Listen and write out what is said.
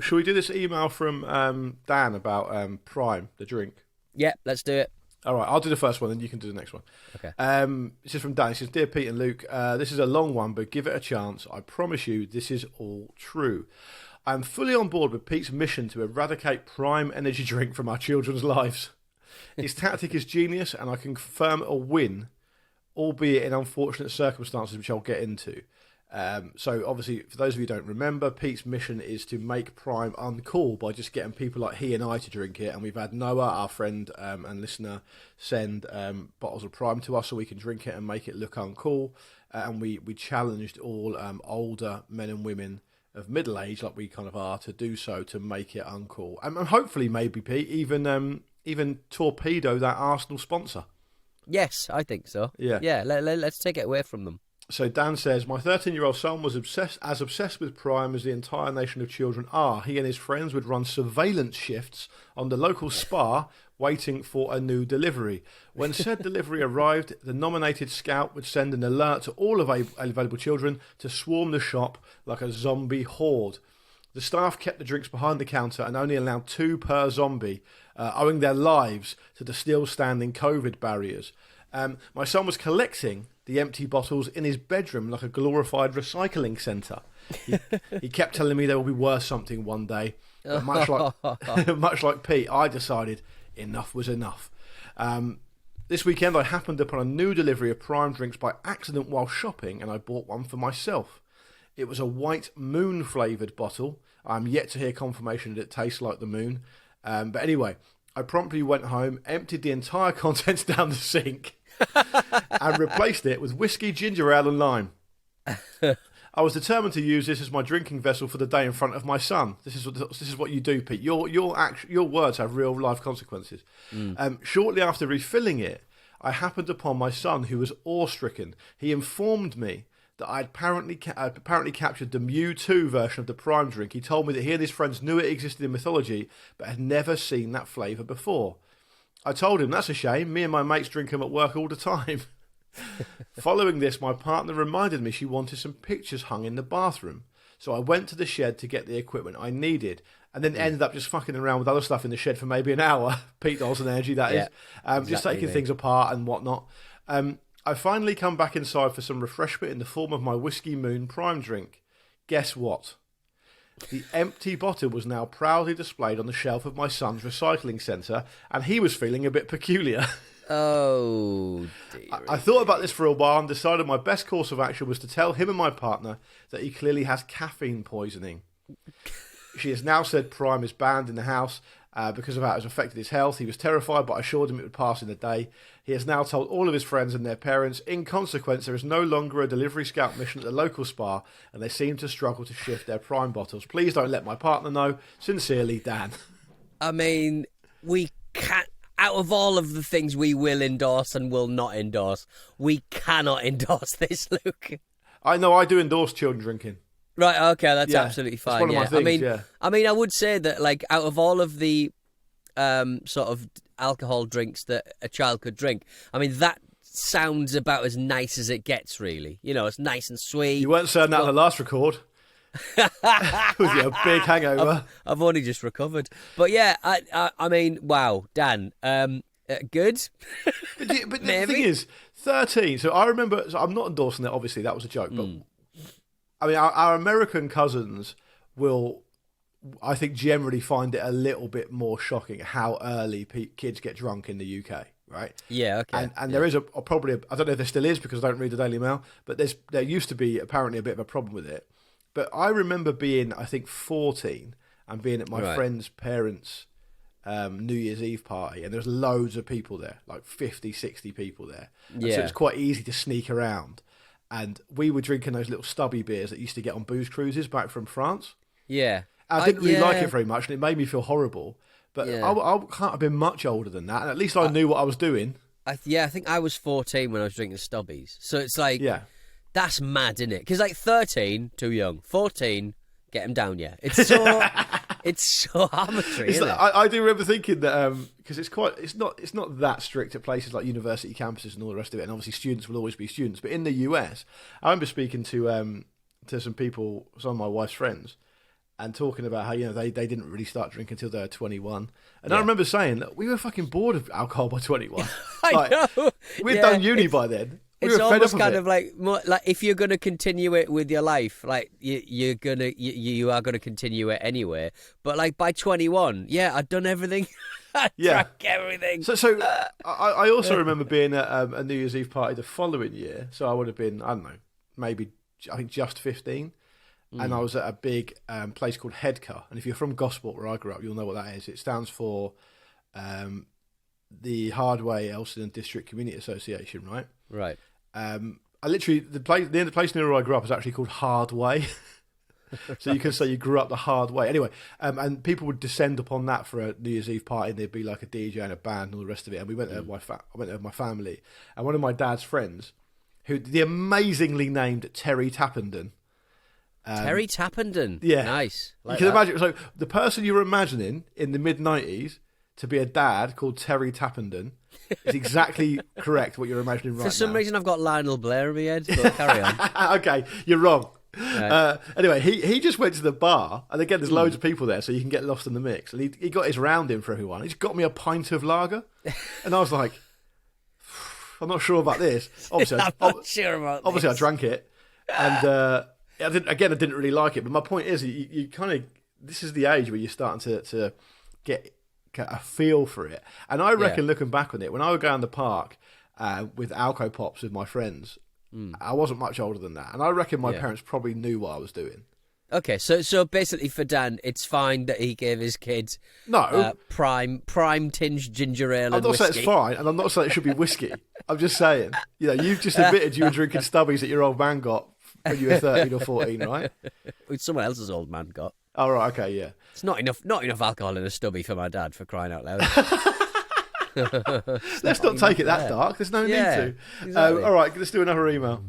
Shall we do this email from Dan about Prime, the drink? Yeah, let's do it. All right, I'll do the first one, and you can do the next one. Okay. This is from Dan. He says, "Dear Pete and Luke, this is a long one, but give it a chance. I promise you, this is all true. I am fully on board with Pete's mission to eradicate Prime energy drink from our children's lives. His tactic is genius, and I can confirm a win, albeit in unfortunate circumstances, which I'll get into. So obviously, for those of you who don't remember, Pete's mission is to make Prime uncool by just getting people like he and I to drink it. And we've had Noah, our friend and listener, send bottles of Prime to us so we can drink it and make it look uncool. And we challenged all older men and women of middle age, like we kind of are, to do so to make it uncool. And hopefully, maybe, Pete, even torpedo that Arsenal sponsor. Yes, I think so. Yeah. Let's take it away from them. So Dan says, my 13-year-old son was obsessed with Prime as the entire nation of children are. He and his friends would run surveillance shifts on the local spa waiting for a new delivery. When said delivery arrived, the nominated scout would send an alert to all available children to swarm the shop like a zombie horde. The staff kept the drinks behind the counter and only allowed 2 per zombie, owing their lives to the still standing COVID barriers. My son was collecting the empty bottles in his bedroom like a glorified recycling centre. He kept telling me there will be worth something one day. But much like Pete, I decided enough was enough. This weekend I happened upon a new delivery of Prime drinks by accident while shopping, and I bought one for myself. It was a white moon flavoured bottle. I'm yet to hear confirmation that it tastes like the moon. But anyway, I promptly went home, emptied the entire contents down the sink, and replaced it with whiskey, ginger ale and lime. I was determined to use this as my drinking vessel for the day in front of my son. This is what you do, Pete. Your words have real life consequences. Shortly after refilling it, I happened upon my son, who was awe-stricken. He informed me that I'd apparently captured the Mewtwo version of the Prime drink. He told me that he and his friends knew it existed in mythology, but had never seen that flavour before. I told him, that's a shame. Me and my mates drink them at work all the time. Following this, my partner reminded me she wanted some pictures hung in the bathroom. So I went to the shed to get the equipment I needed, and then ended up just fucking around with other stuff in the shed for maybe an hour. Pete Donaldson energy, that is. Exactly, just taking things apart and whatnot. I finally come back inside for some refreshment in the form of my Whiskey Moon Prime drink. Guess what? The empty bottle was now proudly displayed on the shelf of my son's recycling centre, and he was feeling a bit peculiar. Oh, dear. I thought about this for a while and decided my best course of action was to tell him and my partner that he clearly has caffeine poisoning. She has now said Prime is banned in the house because of how it has affected his health. He was terrified, but I assured him it would pass in a day. He has now told all of his friends and their parents. In consequence, there is no longer a delivery scout mission at the local spa, and they seem to struggle to shift their Prime bottles. Please don't let my partner know. Sincerely, Dan. I mean, we can't. Out of all of the things we will endorse and will not endorse, we cannot endorse this, Luke. I know I do endorse children drinking. Right, okay, that's absolutely fine. It's one of my things, I mean, I would say that, like, out of all of the sort of alcohol drinks that a child could drink, I mean, that sounds about as nice as it gets, really. You know, it's nice and sweet. You weren't saying that on the last record. Was it a big hangover? I've only just recovered. But yeah, I mean, wow, Dan, good. but the thing is, 13. So I remember, so I'm not endorsing that, obviously, that was a joke. But I mean, our American cousins will, I think, generally find it a little bit more shocking how early kids get drunk in the UK. Right. Yeah. Okay. And there is probably I don't know if there still is because I don't read the Daily Mail, but there used to be apparently a bit of a problem with it. But I remember being, I think, 14 and being at my friend's parents' New Year's Eve party, and there was loads of people there, like 50, 60 people there. And so it was quite easy to sneak around. And we were drinking those little stubby beers that you used to get on booze cruises back from France. Yeah. I didn't really like it very much, and it made me feel horrible. But I can't have been much older than that, and at least I knew what I was doing. I think I was 14 when I was drinking Stubbies. So it's like... Yeah. That's mad, isn't it? Because like 13, too young. 14, get him down, yeah. It's so arbitrary, isn't it? I do remember thinking that because it's not that strict at places like university campuses and all the rest of it, and obviously students will always be students. But in the US, I remember speaking to some people, some of my wife's friends, and talking about how they didn't really start drinking until they were 21. And I remember saying that we were fucking bored of alcohol by 21. I know. We'd done uni by then. It's almost kind of like if you're going to continue it with your life, like you are going to continue it anyway. But like by 21, I'd done everything. I drank everything. So I also remember being at a New Year's Eve party the following year. So I would have been, I don't know, maybe I think just 15. And I was at a big place called Headcar. And if you're from Gosport, where I grew up, you'll know what that is. It stands for the Hardway Elston District Community Association, right? Right. I literally the place near where I grew up is actually called Hardway. So you can say you grew up the hard way. Anyway, and people would descend upon that for a New Year's Eve party, and there'd be like a DJ and a band and all the rest of it. And we went there with I went there with my family, and one of my dad's friends, who the amazingly named Terry Tappenden. Terry Tappenden, nice. Like you can imagine. So the person you were imagining in the mid-90s to be a dad called Terry Tappenden is exactly correct what you're imagining right now. For some reason, I've got Lionel Blair in my head, but carry on. Okay, you're wrong. Right. Anyway, he just went to the bar, and again, there's loads of people there, so you can get lost in the mix. And he got his round in for everyone. He just got me a pint of lager, and I was like, I'm not sure about this. Obviously, I drank it, and I didn't really like it. But my point is, you kind of, this is the age where you're starting to get a feel for it. And I reckon, looking back on it, when I would go down the park with Alco Pops with my friends, I wasn't much older than that, and I reckon my parents probably knew what I was doing. Okay, so basically for Dan, it's fine that he gave his kids prime tinged ginger ale. I'm not saying it's fine, and I'm not saying it should be whiskey. I'm just saying, you've just admitted you were drinking stubbies that your old man got when you were 13 or 14, right? Which someone else's old man got. Oh right, okay, yeah. It's not enough alcohol in a stubby for my dad, for crying out loud. Let's not take it that dark. There's no need to. Exactly. All right, let's do another email.